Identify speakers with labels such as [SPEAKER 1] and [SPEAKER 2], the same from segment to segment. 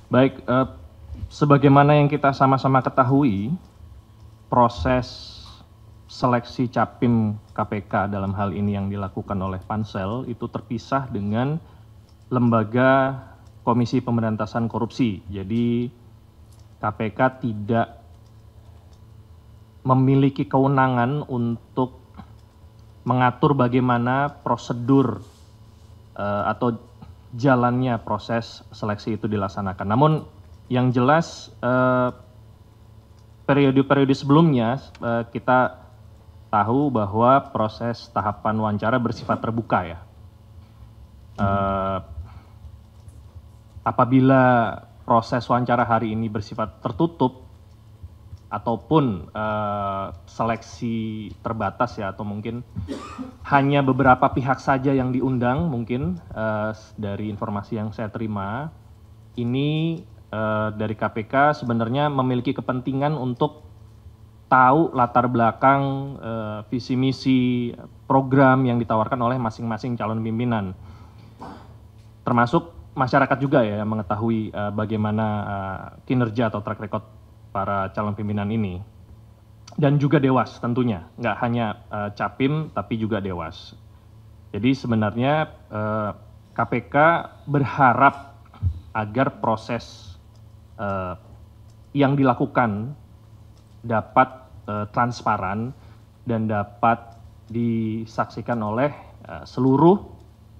[SPEAKER 1] Baik, sebagaimana yang kita sama-sama ketahui, proses seleksi Capim KPK dalam hal ini yang dilakukan oleh Pansel itu terpisah dengan lembaga Komisi Pemberantasan Korupsi. Jadi KPK tidak memiliki kewenangan untuk mengatur bagaimana prosedur atau jalannya proses seleksi itu dilaksanakan. Namun yang jelas periode-periode sebelumnya kita tahu bahwa proses tahapan wawancara bersifat terbuka ya. Apabila proses wawancara hari ini bersifat tertutup ataupun seleksi terbatas ya, atau mungkin hanya beberapa pihak saja yang diundang mungkin dari informasi yang saya terima, ini dari KPK sebenarnya memiliki kepentingan untuk tahu latar belakang visi misi program yang ditawarkan oleh masing-masing calon pimpinan, termasuk masyarakat juga ya yang mengetahui bagaimana kinerja atau track record para calon pimpinan ini, dan juga Dewas tentunya, nggak hanya Capim tapi juga Dewas. Jadi sebenarnya KPK berharap agar proses yang dilakukan dapat transparan dan dapat disaksikan oleh seluruh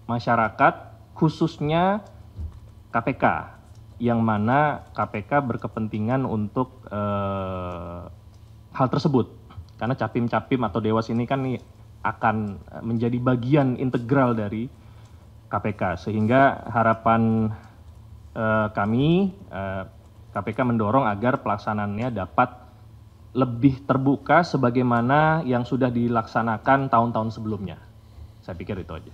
[SPEAKER 1] masyarakat, khususnya KPK, yang mana KPK berkepentingan untuk hal tersebut. Karena Capim-Capim atau Dewas ini kan akan menjadi bagian integral dari KPK, sehingga harapan kami, KPK mendorong agar pelaksanaannya dapat lebih terbuka sebagaimana yang sudah dilaksanakan tahun-tahun sebelumnya. Saya pikir itu aja.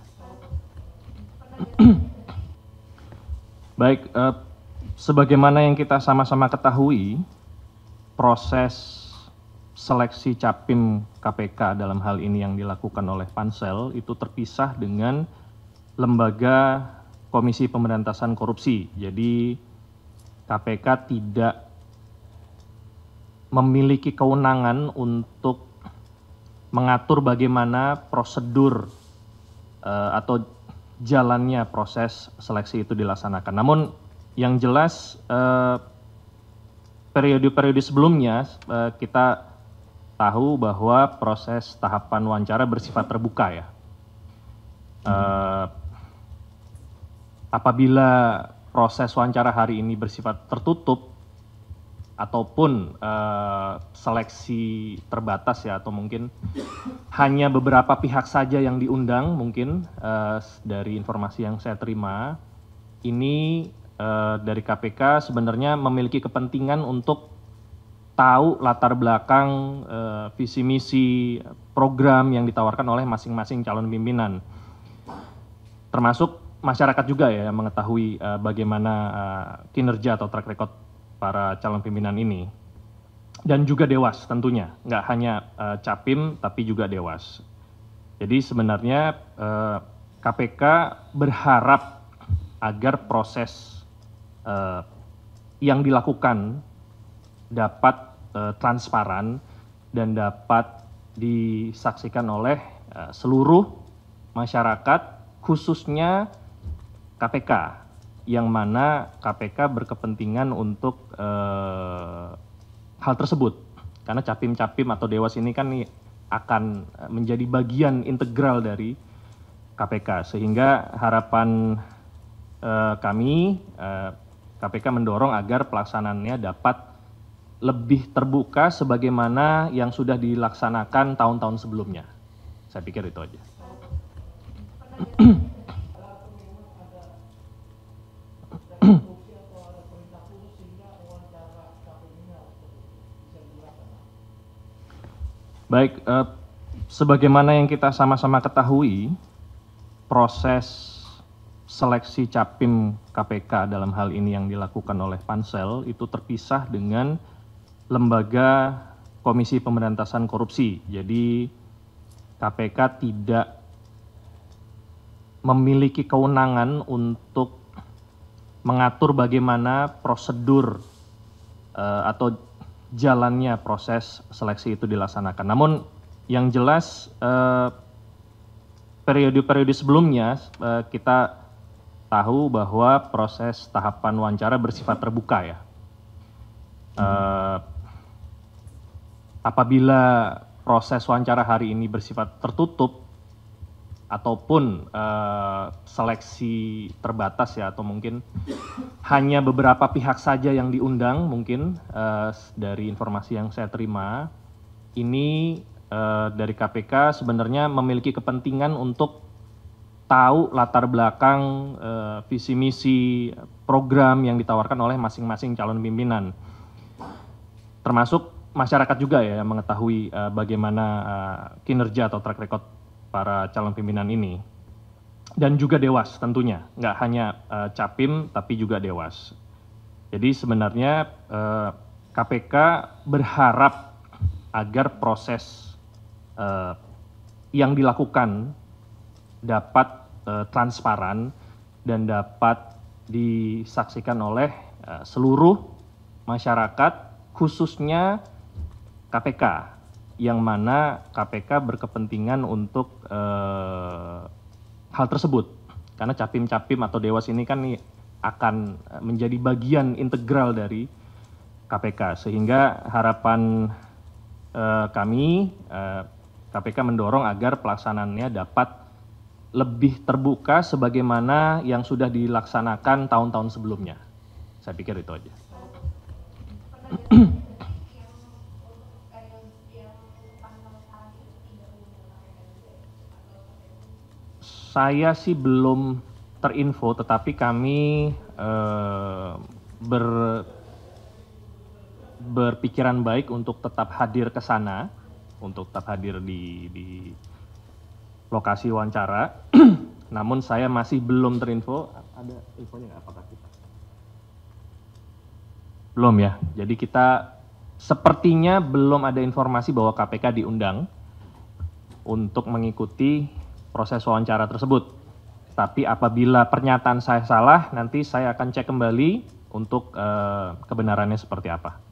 [SPEAKER 1] Baik, sebagaimana yang kita sama-sama ketahui, proses seleksi Capim KPK dalam hal ini yang dilakukan oleh Pansel itu terpisah dengan lembaga Komisi Pemberantasan Korupsi. Jadi KPK tidak memiliki kewenangan untuk mengatur bagaimana prosedur atau jalannya proses seleksi itu dilaksanakan. Namun yang jelas periode-periode sebelumnya kita tahu bahwa proses tahapan wawancara bersifat terbuka ya. Apabila proses wawancara hari ini bersifat tertutup ataupun seleksi terbatas ya, atau mungkin hanya beberapa pihak saja yang diundang mungkin dari informasi yang saya terima, ini dari KPK sebenarnya memiliki kepentingan untuk tahu latar belakang visi misi program yang ditawarkan oleh masing-masing calon pimpinan, termasuk masyarakat juga ya yang mengetahui bagaimana kinerja atau track record para calon pimpinan ini, dan juga Dewas tentunya, nggak hanya Capim tapi juga Dewas. Jadi sebenarnya KPK berharap agar proses yang dilakukan dapat transparan dan dapat disaksikan oleh seluruh masyarakat, khususnya KPK, yang mana KPK berkepentingan untuk hal tersebut. Karena Capim-Capim atau Dewas ini kan akan menjadi bagian integral dari KPK, sehingga harapan kami, KPK mendorong agar pelaksanaannya dapat lebih terbuka sebagaimana yang sudah dilaksanakan tahun-tahun sebelumnya. Saya pikir itu aja. Baik, sebagaimana yang kita sama-sama ketahui, proses seleksi Capim KPK dalam hal ini yang dilakukan oleh Pansel itu terpisah dengan lembaga Komisi Pemberantasan Korupsi. Jadi KPK tidak memiliki kewenangan untuk mengatur bagaimana prosedur atau jalannya proses seleksi itu dilaksanakan. Namun yang jelas periode-periode sebelumnya kita tahu bahwa proses tahapan wawancara bersifat terbuka ya. Apabila proses wawancara hari ini bersifat tertutup ataupun seleksi terbatas ya, atau mungkin hanya beberapa pihak saja yang diundang mungkin dari informasi yang saya terima, ini dari KPK sebenarnya memiliki kepentingan untuk tahu latar belakang visi misi program yang ditawarkan oleh masing-masing calon pimpinan, termasuk masyarakat juga ya yang mengetahui bagaimana kinerja atau track record para calon pimpinan ini, dan juga Dewas tentunya, nggak hanya Capim tapi juga Dewas. Jadi sebenarnya KPK berharap agar proses yang dilakukan dapat transparan dan dapat disaksikan oleh seluruh masyarakat, khususnya KPK, yang mana KPK berkepentingan untuk hal tersebut. Karena Capim-Capim atau Dewas ini kan akan menjadi bagian integral dari KPK, sehingga harapan kami, KPK mendorong agar pelaksanaannya dapat lebih terbuka sebagaimana yang sudah dilaksanakan tahun-tahun sebelumnya. Saya pikir itu aja. Saya sih belum terinfo, tetapi kami berpikiran baik untuk tetap hadir ke sana, untuk tetap hadir di lokasi wawancara. Namun saya masih belum terinfo. Ada infonya nggak apakah kita? Belum ya. Jadi kita sepertinya belum ada informasi bahwa KPK diundang untuk mengikuti proses wawancara tersebut. Tapi apabila pernyataan saya salah, nanti saya akan cek kembali untuk kebenarannya seperti apa.